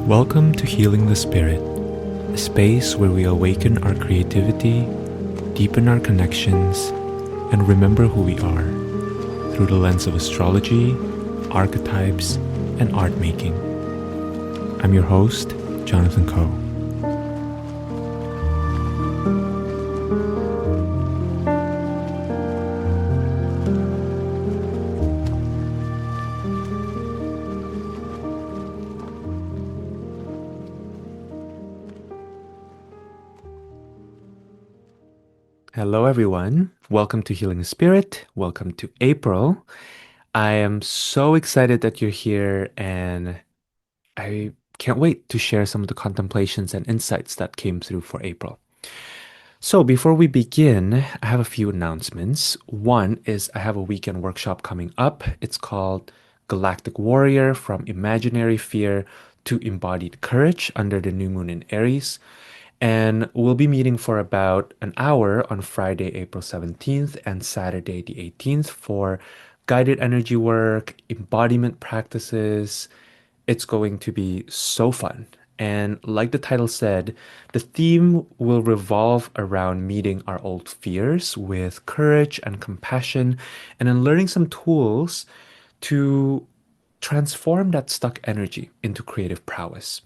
Welcome to Healing the Spirit, a space where we awaken our creativity, deepen our connections, and remember who we are through the lens of astrology, archetypes, and art making. I'm your host, Jonathan Coe. Hello, everyone. Welcome to Healing the Spirit. Welcome to April. I am so excited that you're here, and I can't wait to share some of the contemplations and insights that came through for April. So, before we begin, I have a few announcements. One is I have a weekend workshop coming up. It's called Galactic Warrior from Imaginary Fear to Embodied Courage under the new moon in Aries. And we'll be meeting for about an hour on Friday, April 17th and Saturday, the 18th for guided energy work, embodiment practices. It's going to be so fun. And like the title said, the theme will revolve around meeting our old fears with courage and compassion, and then learning some tools to transform that stuck energy into creative prowess.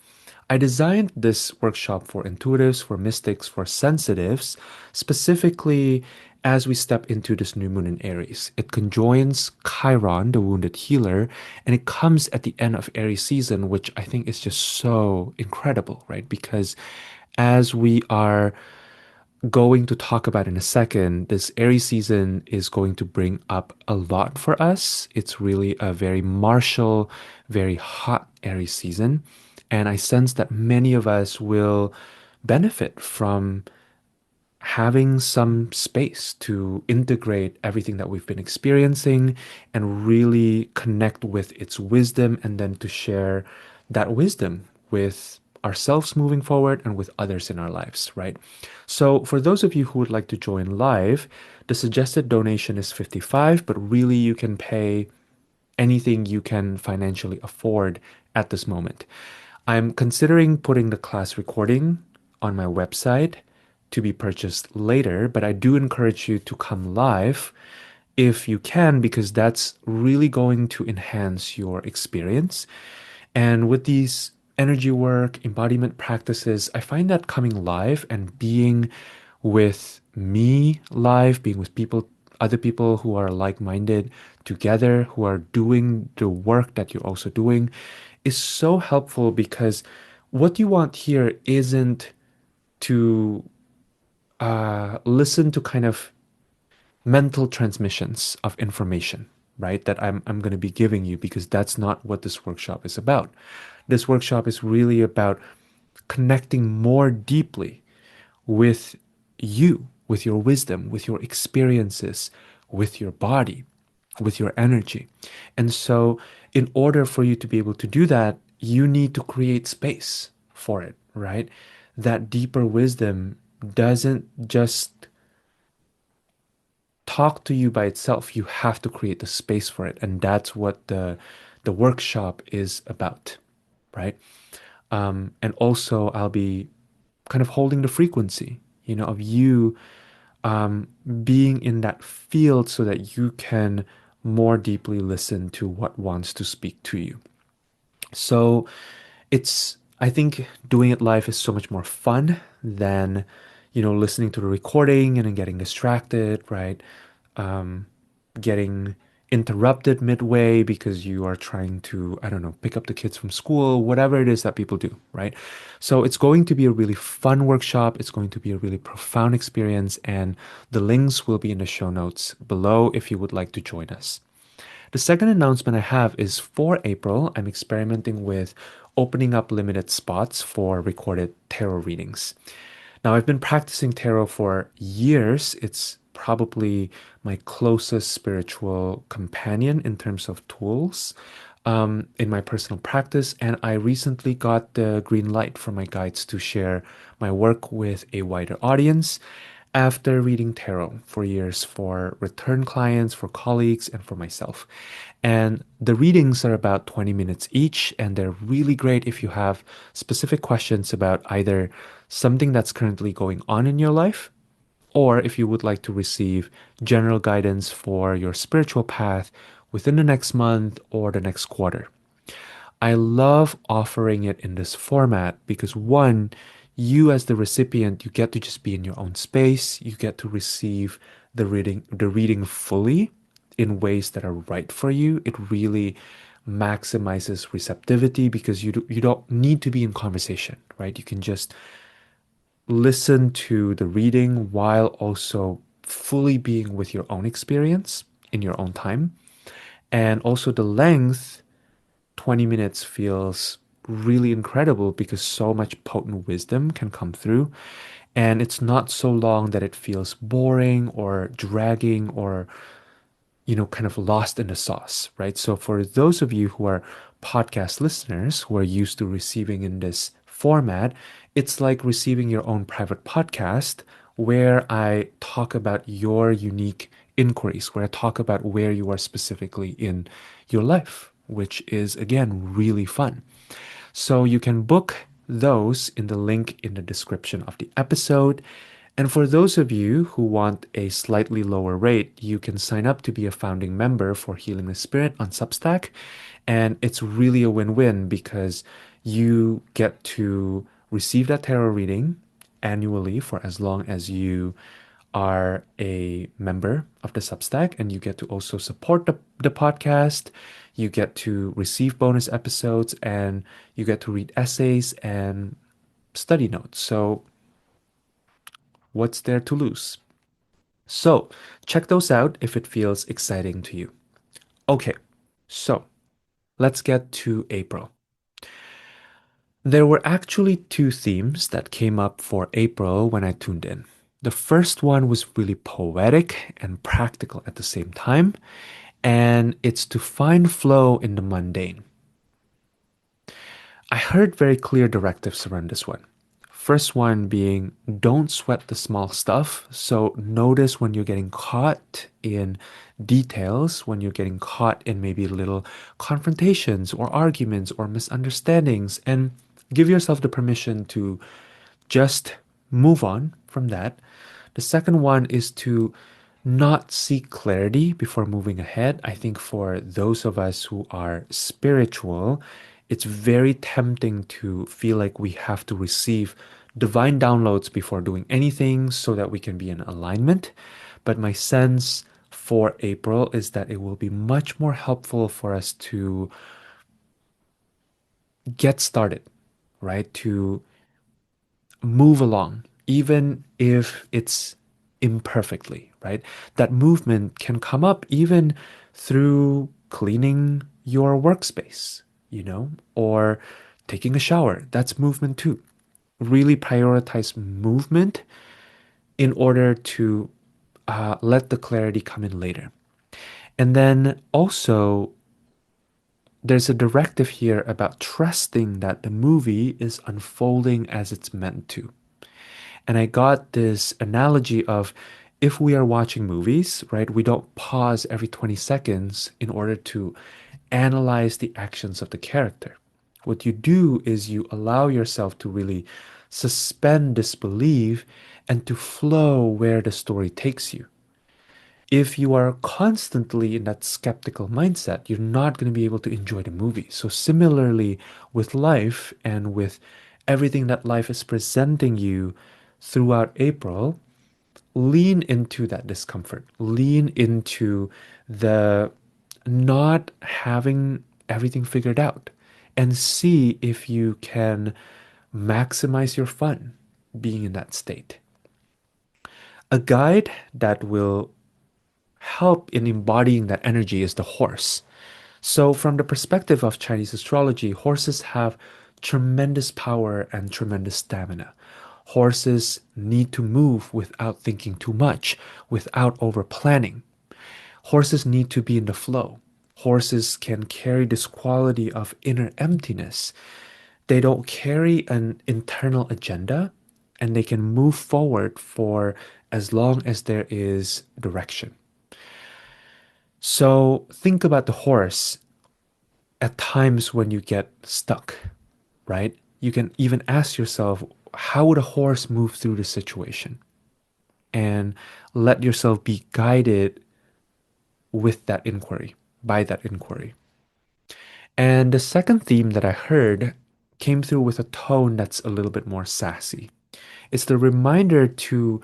I designed this workshop for intuitives, for mystics, for sensitives, specifically as we step into this new moon in Aries. It conjoins Chiron, the wounded healer, and it comes at the end of Aries season, which I think is just so incredible, right? Because as we are going to talk about in a second, this Aries season is going to bring up a lot for us. It's really a very martial, very hot Aries season. And I sense that many of us will benefit from having some space to integrate everything that we've been experiencing and really connect with its wisdom, and then to share that wisdom with ourselves moving forward and with others in our lives, right? So, for those of you who would like to join live, the suggested donation is 55, but really you can pay anything you can financially afford at this moment. I'm considering putting the class recording on my website to be purchased later, but I do encourage you to come live if you can, because that's really going to enhance your experience. And with these energy work, embodiment practices, I find that coming live and being with me live, being with people, other people who are like minded together, who are doing the work that you're also doing, is so helpful, because what you want here isn't to listen to kind of mental transmissions of information, right? That I'm going to be giving you, because that's not what this workshop is about. This workshop is really about connecting more deeply with you, with your wisdom, with your experiences, with your body, with your energy. And so, in order for you to be able to do that, you need to create space for it, right? That deeper wisdom doesn't just talk to you by itself. You have to create the space for it. And that's what the workshop is about, right? And also, I'll be kind of holding the frequency, of you being in that field so that you can more deeply listen to what wants to speak to you. So I think doing it live is so much more fun than, listening to the recording and then getting distracted, right? Getting interrupted midway because you are trying to, I don't know, pick up the kids from school, whatever it is that people do, right? So it's going to be a really fun workshop. It's going to be a really profound experience, and the links will be in the show notes below if you would like to join us. The second announcement I have is for April, I'm experimenting with opening up limited spots for recorded tarot readings. Now, I've been practicing tarot for years. It's probably my closest spiritual companion in terms of tools in my personal practice. And I recently got the green light from my guides to share my work with a wider audience. after reading tarot for years for return clients, for colleagues, and for myself. And the readings are about 20 minutes each, and they're really great if you have specific questions about either something that's currently going on in your life, or if you would like to receive general guidance for your spiritual path within the next month or the next quarter. I love offering it in this format because one, you as the recipient, you get to just be in your own space. You get to receive the reading fully in ways that are right for you. It really maximizes receptivity because you don't need to be in conversation, right? You can just listen to the reading while also fully being with your own experience in your own time. And also the length 20 minutes feels really incredible because so much potent wisdom can come through. And it's not so long that it feels boring or dragging or kind of lost in the sauce, right? So for those of you who are podcast listeners who are used to receiving in this format, it's like receiving your own private podcast where I talk about your unique inquiries, where I talk about where you are specifically in your life, which is again really fun. So you can book those in the link in the description of the episode. And for those of you who want a slightly lower rate, you can sign up to be a founding member for Healing the Spirit on Substack. And it's really a win-win because you get to receive that tarot reading annually for as long as you are a member of the Substack, and you get to also support the podcast. You get to receive bonus episodes and you get to read essays and study notes. So, what's there to lose? So, check those out if it feels exciting to you. Okay, so let's get to April. There were actually two themes that came up for April when I tuned in. The first one was really poetic and practical at the same time, and it's to find flow in the mundane. I heard very clear directives around this one. First one being don't sweat the small stuff. So notice when you're getting caught in details, when you're getting caught in maybe little confrontations or arguments or misunderstandings, and give yourself the permission to just move on from that. The second one is to not seek clarity before moving ahead. I think for those of us who are spiritual, it's very tempting to feel like we have to receive divine downloads before doing anything so that we can be in alignment. But my sense for April is that it will be much more helpful for us to get started, right? To move along, even if it's imperfectly, right? That movement can come up even through cleaning your workspace, or taking a shower. That's movement too. Really prioritize movement in order to let the clarity come in later. And then also, there's a directive here about trusting that the movie is unfolding as it's meant to. And I got this analogy of if we are watching movies, right, we don't pause every 20 seconds in order to analyze the actions of the character. What you do is you allow yourself to really suspend disbelief and to flow where the story takes you. If you are constantly in that skeptical mindset, you're not going to be able to enjoy the movie. So, similarly, with life and with everything that life is presenting you throughout April, lean into that discomfort, lean into the not having everything figured out, and see if you can maximize your fun being in that state. A guide that will help in embodying that energy is the horse. So, from the perspective of Chinese astrology, horses have tremendous power and tremendous stamina. Horses need to move without thinking too much, without over planning. Horses need to be in the flow. Horses can carry this quality of inner emptiness. They don't carry an internal agenda, and they can move forward for as long as there is direction. So think about the horse at times when you get stuck, right? You can even ask yourself, how would a horse move through the situation? And let yourself be guided with that inquiry, by that inquiry. And the second theme that I heard came through with a tone that's a little bit more sassy. It's the reminder to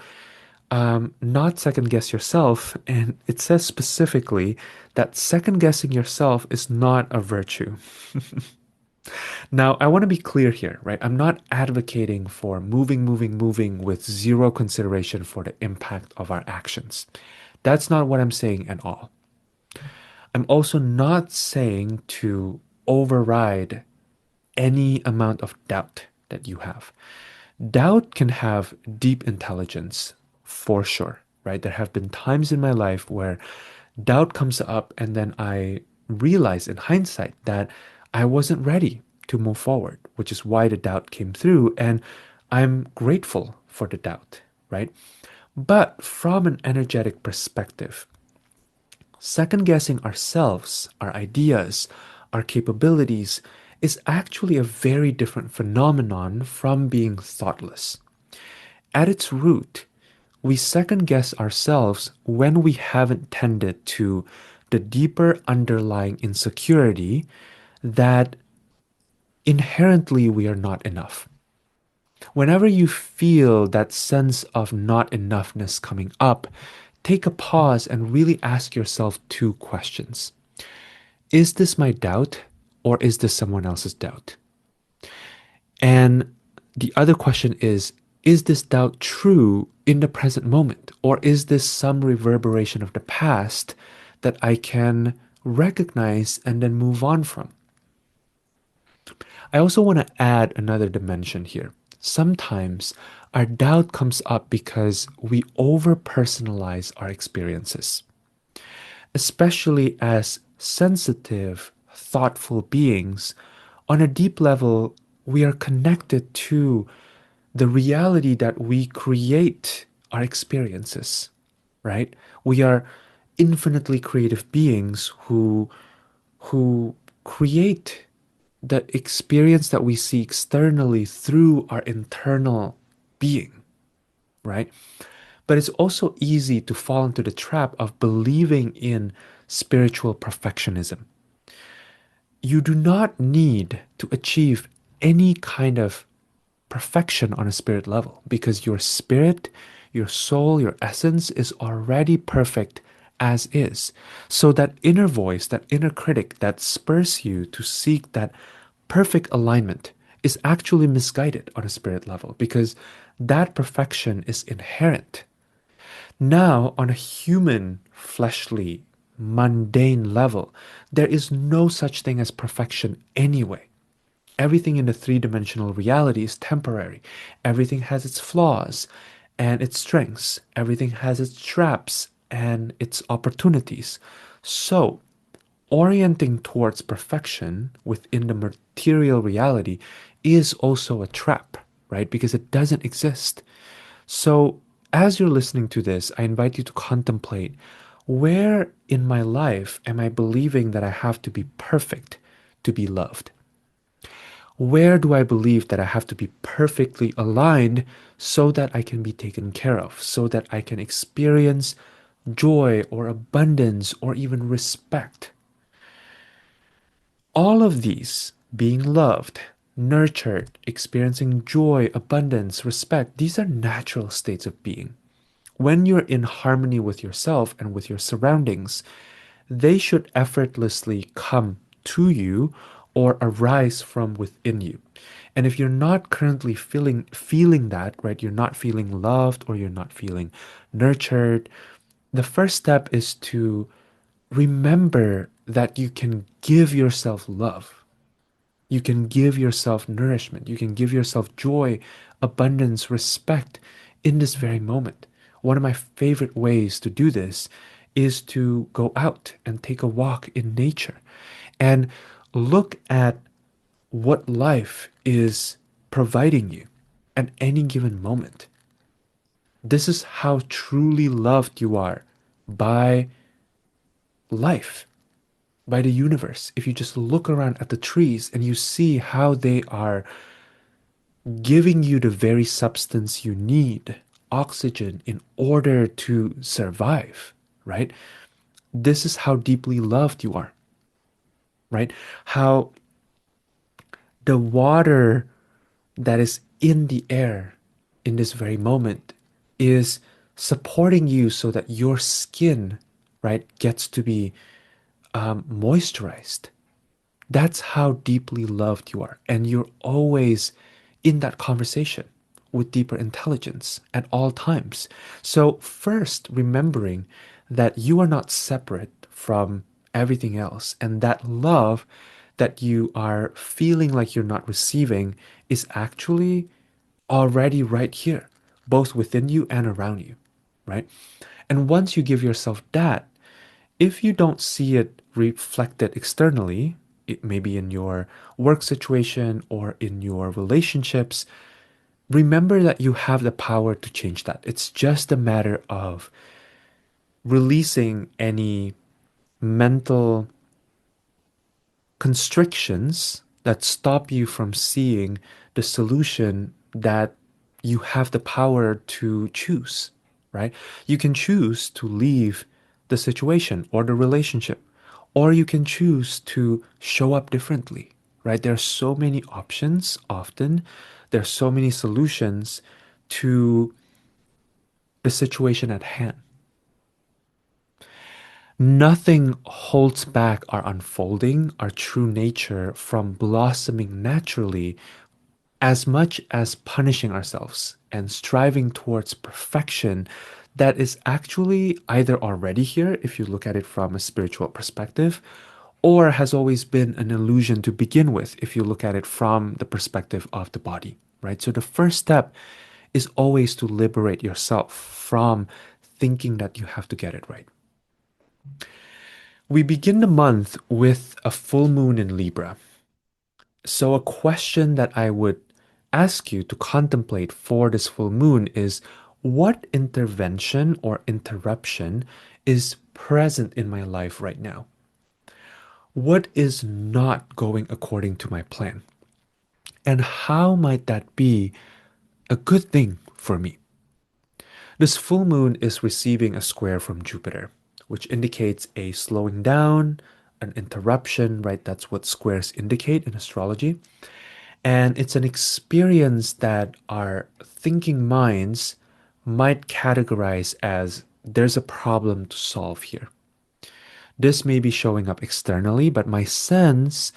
not second guess yourself. And it says specifically that second guessing yourself is not a virtue. Now, I want to be clear here, right? I'm not advocating for moving with zero consideration for the impact of our actions. That's not what I'm saying at all. I'm also not saying to override any amount of doubt that you have. Doubt can have deep intelligence for sure, right? There have been times in my life where doubt comes up, and then I realize in hindsight that I wasn't ready to move forward, which is why the doubt came through. And I'm grateful for the doubt, right? But from an energetic perspective, second guessing ourselves, our ideas, our capabilities is actually a very different phenomenon from being thoughtless. At its root, we second guess ourselves when we haven't tended to the deeper underlying insecurity that inherently we are not enough. Whenever you feel that sense of not enoughness coming up, take a pause and really ask yourself two questions. Is this my doubt, or is this someone else's doubt? And the other question is this doubt true in the present moment? Or is this some reverberation of the past that I can recognize and then move on from? I also want to add another dimension here. Sometimes our doubt comes up because we over personalize our experiences, especially as sensitive, thoughtful beings. On a deep level, we are connected to the reality that we create our experiences, right? We are infinitely creative beings who create the experience that we see externally through our internal being, right? But it's also easy to fall into the trap of believing in spiritual perfectionism. You do not need to achieve any kind of perfection on a spirit level because your spirit, your soul, your essence is already perfect as is. So that inner voice, that inner critic that spurs you to seek that perfect alignment is actually misguided on a spirit level because that perfection is inherent. Now, on a human, fleshly, mundane level, there is no such thing as perfection anyway. Everything in the three-dimensional reality is temporary. Everything has its flaws and its strengths. Everything has its traps and its opportunities. So, orienting towards perfection within the material reality is also a trap, right? Because it doesn't exist. So, as you're listening to this, I invite you to contemplate, where in my life am I believing that I have to be perfect to be loved? Where do I believe that I have to be perfectly aligned so that I can be taken care of, so that I can experience joy or abundance or even respect? All of these, being loved, nurtured, experiencing joy, abundance, respect, these are natural states of being. When you're in harmony with yourself and with your surroundings, they should effortlessly come to you or arise from within you. And if you're not currently feeling that, right, you're not feeling loved or you're not feeling nurtured, the first step is to remember that you can give yourself love. You can give yourself nourishment. You can give yourself joy, abundance, respect in this very moment. One of my favorite ways to do this is to go out and take a walk in nature and look at what life is providing you. at any given moment. This is how truly loved you are by life, by the universe. If you just look around at the trees and you see how they are giving you the very substance you need, oxygen, in order to survive, right? This is how deeply loved you are, right? How the water that is in the air in this very moment is supporting you so that your skin, right, gets to be moisturized. That's how deeply loved you are. And you're always in that conversation with deeper intelligence at all times. So, first, remembering that you are not separate from everything else, and that love that you are feeling like you're not receiving is actually already right here, both within you and around you, right? And once you give yourself that, if you don't see it reflected externally, it may be in your work situation or in your relationships, remember that you have the power to change that. It's just a matter of releasing any mental constrictions that stop you from seeing the solution that you have the power to choose, right? You can choose to leave the situation or the relationship, or you can choose to show up differently, right? There are so many options often, there are so many solutions to the situation at hand. Nothing holds back our unfolding, our true nature from blossoming naturally as much as punishing ourselves and striving towards perfection that is actually either already here, if you look at it from a spiritual perspective, or has always been an illusion to begin with, if you look at it from the perspective of the body, right? So the first step is always to liberate yourself from thinking that you have to get it right. We begin the month with a full moon in Libra. So, a question that I would ask you to contemplate for this full moon is what intervention or interruption is present in my life right now? What is not going according to my plan? And how might that be a good thing for me? This full moon is receiving a square from Jupiter, which indicates a slowing down, an interruption, right? That's what squares indicate in astrology. And it's an experience that our thinking minds might categorize as there's a problem to solve here. This may be showing up externally, but my sense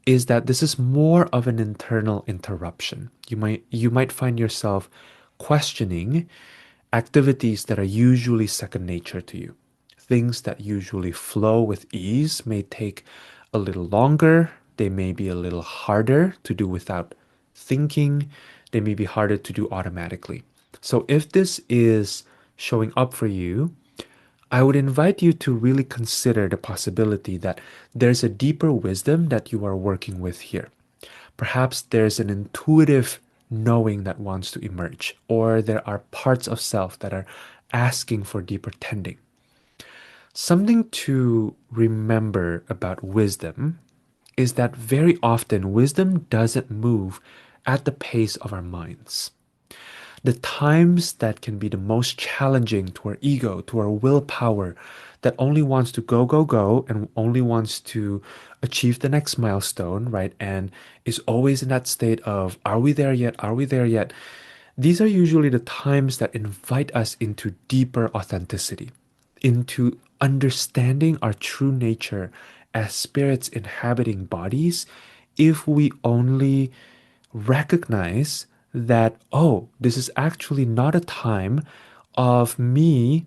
is that this is more of an internal interruption. You might find yourself questioning activities that are usually second nature to you. Things that usually flow with ease may take a little longer. They may be a little harder to do without thinking. They may be harder to do automatically. So, if this is showing up for you, I would invite you to really consider the possibility that there's a deeper wisdom that you are working with here. Perhaps there's an intuitive knowing that wants to emerge, or there are parts of self that are asking for deeper tending. Something to remember about wisdom is that very often wisdom doesn't move at the pace of our minds. The times that can be the most challenging to our ego, to our willpower, that only wants to go, go, go, and only wants to achieve the next milestone, right? And is always in that state of, are we there yet? Are we there yet? These are usually the times that invite us into deeper authenticity, into understanding our true nature as spirits inhabiting bodies, if we only recognize that, oh, this is actually not a time of me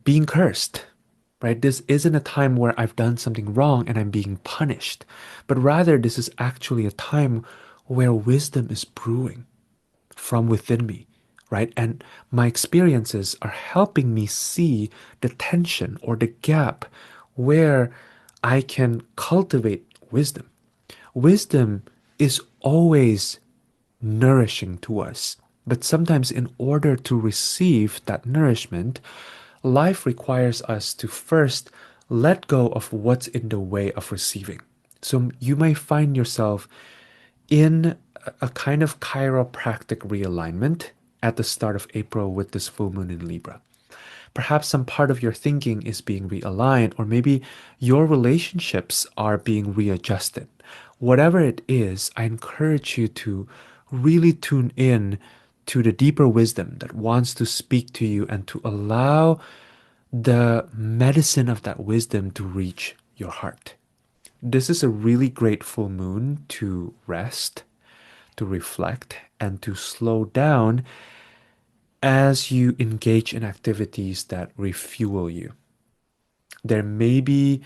being cursed, right? This isn't a time where I've done something wrong and I'm being punished, but rather this is actually a time where wisdom is brewing from within me, right? And my experiences are helping me see the tension or the gap where I can cultivate wisdom. Wisdom is always nourishing to us. But sometimes, in order to receive that nourishment, life requires us to first let go of what's in the way of receiving. So you may find yourself in a kind of chiropractic realignment at the start of April with this full moon in Libra. Perhaps some part of your thinking is being realigned, or maybe your relationships are being readjusted. Whatever it is, I encourage you to really tune in to the deeper wisdom that wants to speak to you and to allow the medicine of that wisdom to reach your heart. This is a really great full moon to rest, to reflect, and to slow down as you engage in activities that refuel you. There may be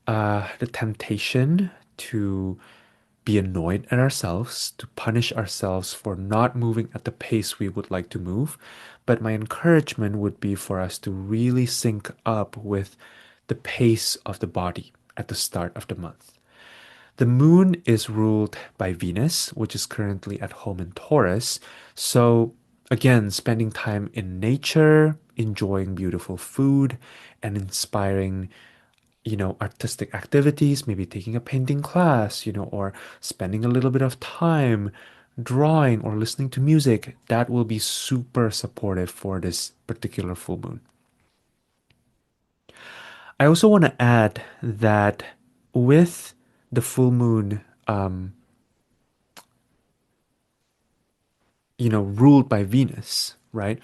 the temptation to be annoyed at ourselves, to punish ourselves for not moving at the pace we would like to move. But my encouragement would be for us to really sync up with the pace of the body at the start of the month. The moon is ruled by Venus, which is currently at home in Taurus. So, again, spending time in nature, enjoying beautiful food, and inspiring, artistic activities, maybe taking a painting class, or spending a little bit of time drawing or listening to music, that will be super supportive for this particular full moon. I also want to add that with the full moon, ruled by Venus, right?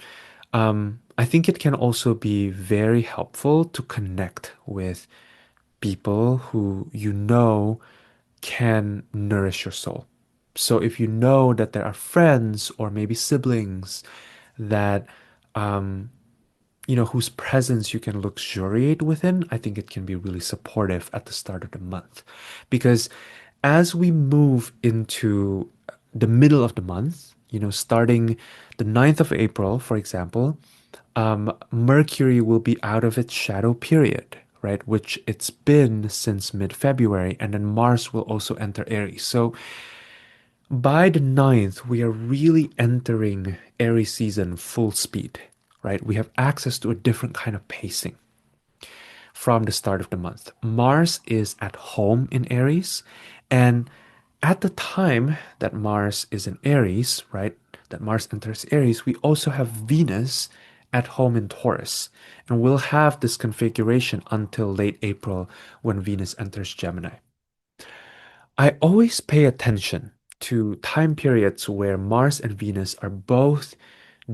I think it can also be very helpful to connect with people who can nourish your soul. So if you know that there are friends or maybe siblings that whose presence you can luxuriate within, I think it can be really supportive at the start of the month. Because as we move into the middle of the month, starting the 9th of April, for example, Mercury will be out of its shadow period, right? Which it's been since mid-February, and then Mars will also enter Aries. So by the 9th, we are really entering Aries season full speed, right? We have access to a different kind of pacing from the start of the month. Mars is at home in Aries, and at the time that Mars is in Aries, right? That Mars enters Aries, we also have Venus at home in Taurus. And we'll have this configuration until late April when Venus enters Gemini. I always pay attention to time periods where Mars and Venus are both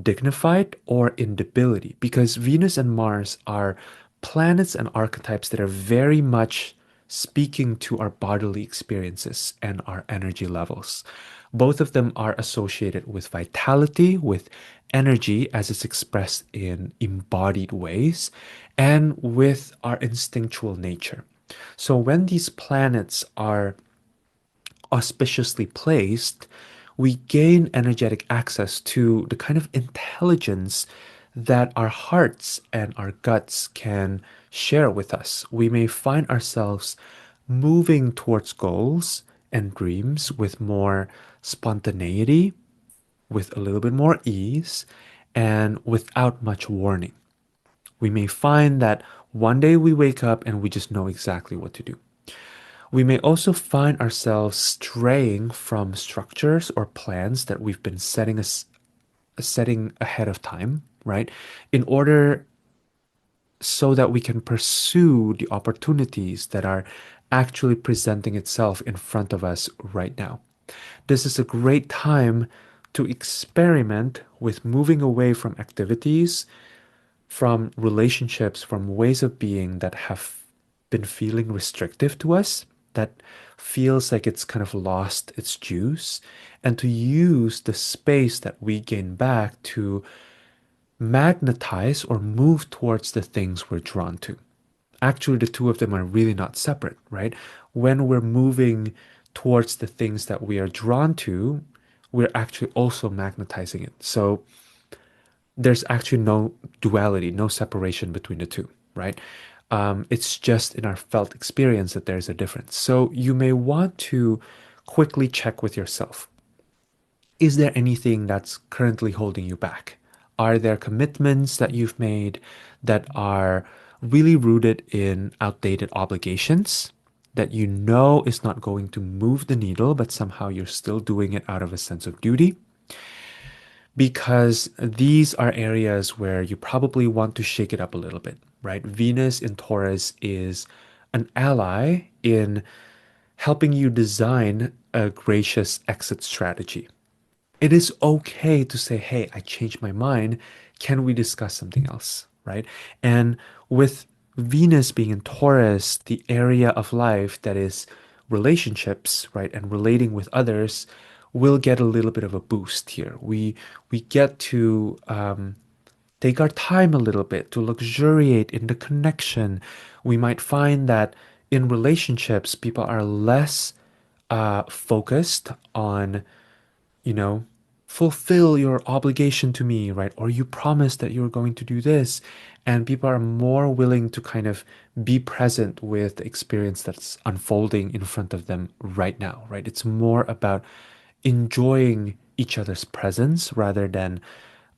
dignified or in debility because Venus and Mars are planets and archetypes that are very much speaking to our bodily experiences and our energy levels. Both of them are associated with vitality, with energy as it's expressed in embodied ways, and with our instinctual nature. So when these planets are auspiciously placed, we gain energetic access to the kind of intelligence that our hearts and our guts can share with us. We may find ourselves moving towards goals and dreams with more spontaneity, with a little bit more ease, and without much warning. We may find that one day we wake up and we just know exactly what to do. We may also find ourselves straying from structures or plans that we've been setting ahead of time, right? In order so that we can pursue the opportunities that are actually presenting itself in front of us right now. This is a great time to experiment with moving away from activities, from relationships, from ways of being that have been feeling restrictive to us, that feels like it's kind of lost its juice, and to use the space that we gain back to magnetize or move towards the things we're drawn to. Actually, the two of them are really not separate, right? When we're moving towards the things that we are drawn to, we're actually also magnetizing it. So there's actually no duality, no separation between the two, right? It's just in our felt experience that there's a difference. So you may want to quickly check with yourself. Is there anything that's currently holding you back? Are there commitments that you've made that are really rooted in outdated obligations that you know is not going to move the needle, but somehow you're still doing it out of a sense of duty? Because these are areas where you probably want to shake it up a little bit, right? Venus in Taurus is an ally in helping you design a gracious exit strategy. It is okay to say, hey, I changed my mind. Can we discuss something else? Right. And with Venus being in Taurus, the area of life that is relationships, right, and relating with others will get a little bit of a boost here. We get to take our time a little bit to luxuriate in the connection. We might find that in relationships, people are less focused on, you know, fulfill your obligation to me, right? Or you promised that you're going to do this. And people are more willing to kind of be present with the experience that's unfolding in front of them right now, right? It's more about enjoying each other's presence rather than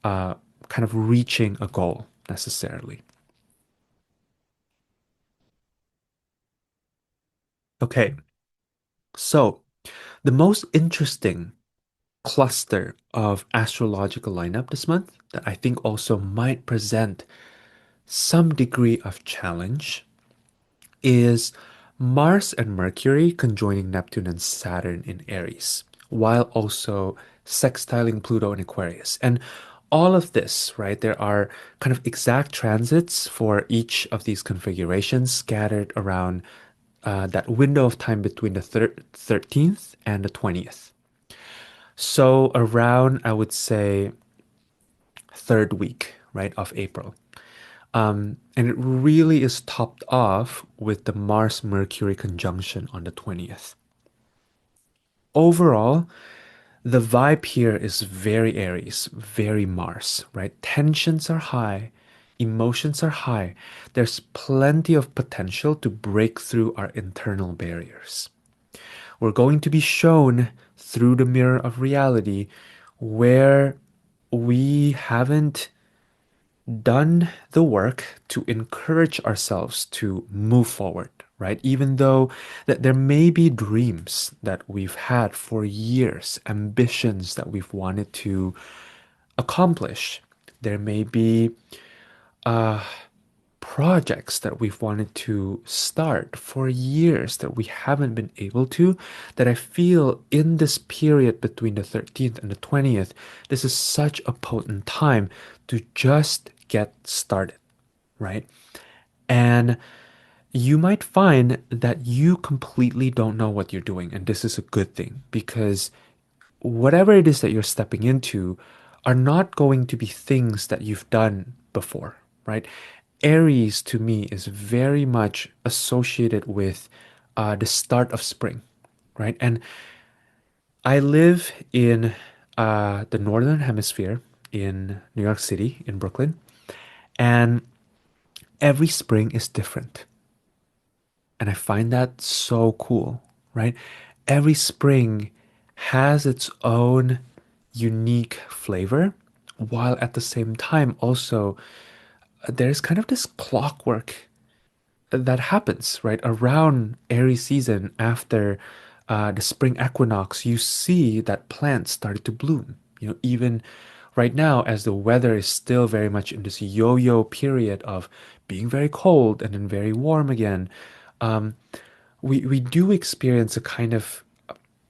uh, kind of reaching a goal necessarily. Okay, so the most interesting cluster of astrological lineup this month that I think also might present some degree of challenge is Mars and Mercury conjoining Neptune and Saturn in Aries, while also sextiling Pluto in Aquarius. And all of this, right, there are kind of exact transits for each of these configurations scattered around that window of time between the 13th and the 20th. So around, I would say, third week, right, of April. And it really is topped off with the Mars Mercury conjunction on the 20th. Overall, the vibe here is very Aries, very Mars, right? Tensions are high, emotions are high. There's plenty of potential to break through our internal barriers. We're going to be shown through the mirror of reality where we haven't done the work to encourage ourselves to move forward, right? Even though that there may be dreams that we've had for years, ambitions that we've wanted to accomplish. There may be uh, projects that we've wanted to start for years that we haven't been able to, that I feel in this period between the 13th and the 20th, this is such a potent time to just get started, right? And you might find that you completely don't know what you're doing, and this is a good thing because whatever it is that you're stepping into are not going to be things that you've done before, right? Aries to me is very much associated with the start of spring, right? And I live in the northern hemisphere in New York City, in Brooklyn, and every spring is different. And I find that so cool, right? Every spring has its own unique flavor, while at the same time also there's kind of this clockwork that happens right around Aries season after the spring equinox. You see that plants started to bloom. You know, even right now, as the weather is still very much in this yo-yo period of being very cold and then very warm again, um, we do experience a kind of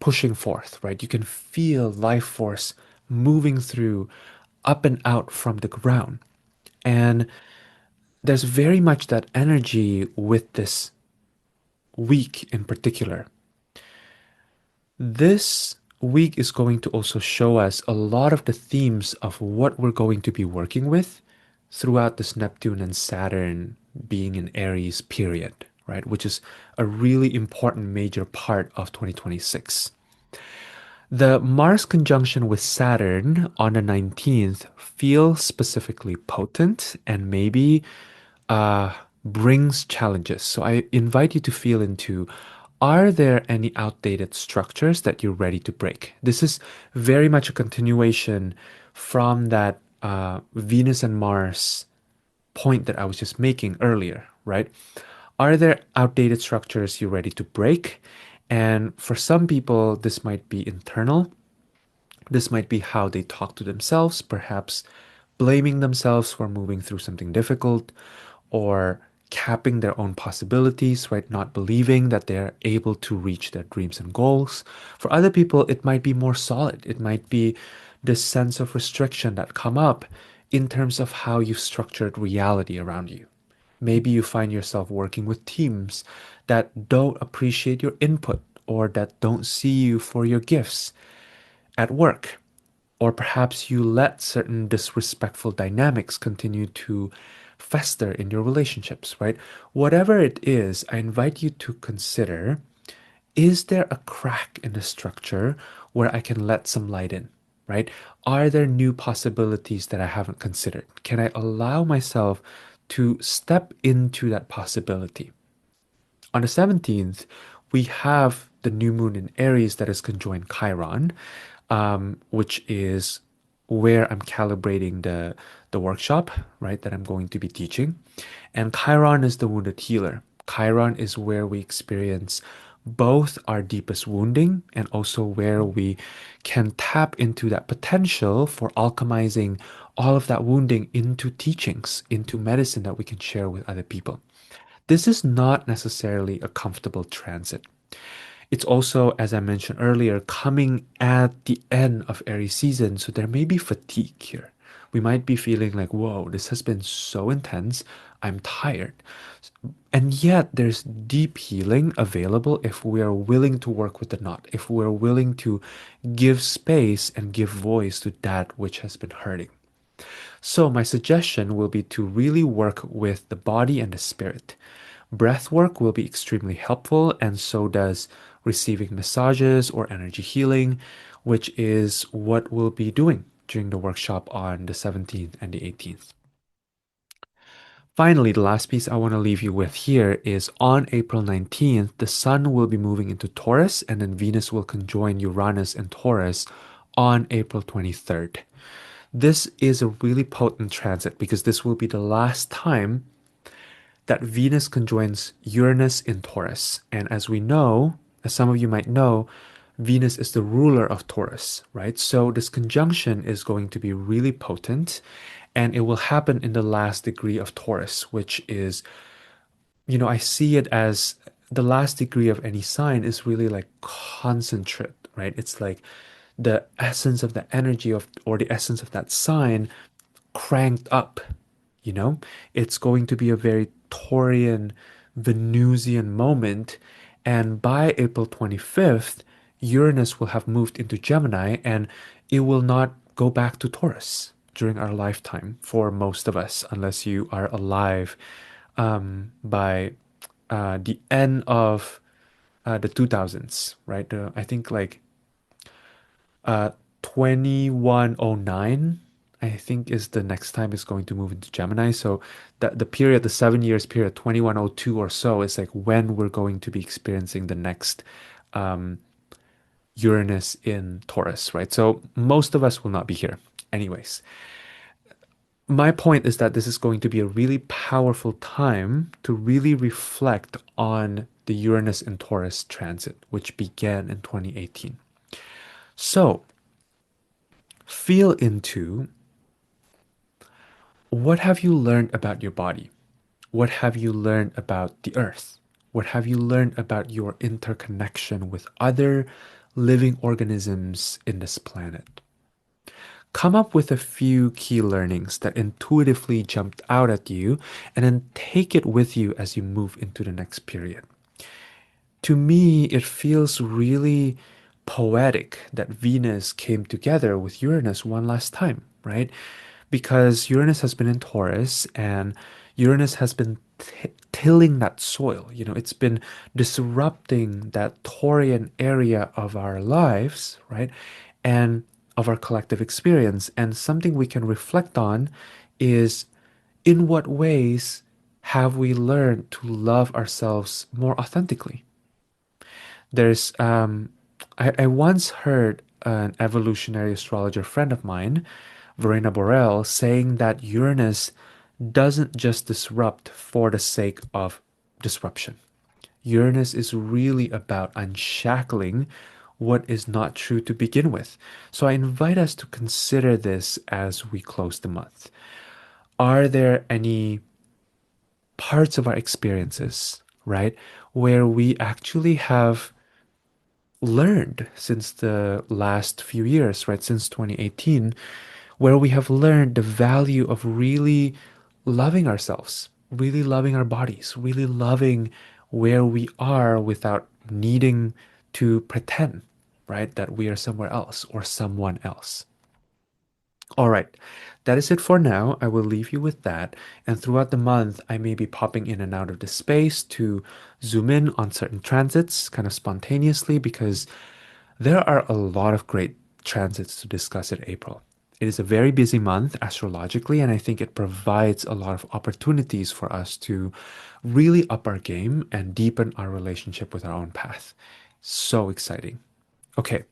pushing forth, right? You can feel life force moving through up and out from the ground. And there's very much that energy with this week in particular. This week is going to also show us a lot of the themes of what we're going to be working with throughout this Neptune and Saturn being in Aries period, right? Which is a really important major part of 2026. The Mars conjunction with Saturn on the 19th feels specifically potent and maybe uh, brings challenges. So I invite you to feel into, Are there any outdated structures that you're ready to break? This is very much a continuation from that Venus and Mars point that I was just making earlier, right? Are there outdated structures you're ready to break? And for some people, this might be internal. This might be how they talk to themselves, perhaps blaming themselves for moving through something difficult or capping their own possibilities, right? Not believing that they're able to reach their dreams and goals. For other people, it might be more solid. It might be this sense of restriction that come up in terms of how you've structured reality around you. Maybe you find yourself working with teams that don't appreciate your input or that don't see you for your gifts at work. Or perhaps you let certain disrespectful dynamics continue to fester in your relationships, right? Whatever it is, I invite you to consider, is there a crack in the structure where I can let some light in, right? Are there new possibilities that I haven't considered? Can I allow myself to step into that possibility? On the 17th, we have the new moon in Aries that is conjoined Chiron, which is where I'm calibrating the workshop, right, that I'm going to be teaching. And Chiron is the wounded healer. Chiron is where we experience both our deepest wounding and also where we can tap into that potential for alchemizing all of that wounding into teachings, into medicine that we can share with other people. This is not necessarily a comfortable transit. It's also, as I mentioned earlier, coming at the end of Aries season, so there may be fatigue here. We might be feeling like, whoa, this has been so intense, I'm tired. And yet, there's deep healing available if we are willing to work with the knot, if we're willing to give space and give voice to that which has been hurting. So, my suggestion will be to really work with the body and the spirit. Breath work will be extremely helpful, and so does receiving massages or energy healing, which is what we'll be doing during the workshop on the 17th and the 18th. Finally, the last piece I want to leave you with here is on April 19th, the Sun will be moving into Taurus, and then Venus will conjoin Uranus and Taurus on April 23rd. This is a really potent transit because this will be the last time that Venus conjoins Uranus in Taurus. And as we know, as some of you might know, Venus is the ruler of Taurus, right? So this conjunction is going to be really potent and it will happen in the last degree of Taurus, which is, I see it as the last degree of any sign is really like concentrate, right? It's like the essence of the energy of, or the essence of that sign cranked up, you know? It's going to be a very Taurian, Venusian moment. And by April 25th, Uranus will have moved into Gemini and it will not go back to Taurus during our lifetime for most of us, unless you are alive by the end of the 2000s, right? I think like uh, 2109, I think, is the next time it's going to move into Gemini. So the period, the 7 years period, 2102 or so, is like when we're going to be experiencing the next um, Uranus in Taurus, right? So most of us will not be here. Anyways, my point is that this is going to be a really powerful time to really reflect on the Uranus and Taurus transit, which began in 2018. So, feel into what have you learned about your body? What have you learned about the earth? What have you learned about your interconnection with other living organisms in this planet? Come up with a few key learnings that intuitively jumped out at you and then take it with you as you move into the next period. To me, it feels really poetic that Venus came together with Uranus one last time, right? Because Uranus has been in Taurus and Uranus has been tilling that soil. It's been disrupting that Taurian area of our lives, right? And of our collective experience. And something we can reflect on is in what ways have we learned to love ourselves more authentically? There's I once heard an evolutionary astrologer friend of mine, Verena Borel, saying that Uranus doesn't just disrupt for the sake of disruption. Uranus is really about unshackling what is not true to begin with. So I invite us to consider this as we close the month. Are there any parts of our experiences, right, where we actually have learned since the last few years, right, since 2018, where we have learned the value of really loving ourselves, really loving our bodies, really loving where we are without needing to pretend, right, that we are somewhere else or someone else. All right, that is it for now. I will leave you with that. And throughout the month, I may be popping in and out of the space to zoom in on certain transits kind of spontaneously because there are a lot of great transits to discuss in April. It is a very busy month astrologically, and I think it provides a lot of opportunities for us to really up our game and deepen our relationship with our own path. So exciting. Okay,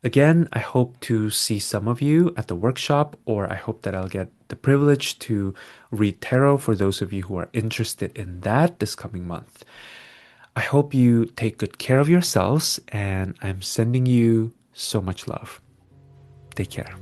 again, I hope to see some of you at the workshop, or I hope that I'll get the privilege to read tarot for those of you who are interested in that this coming month. I hope you take good care of yourselves, and I'm sending you so much love. Take care.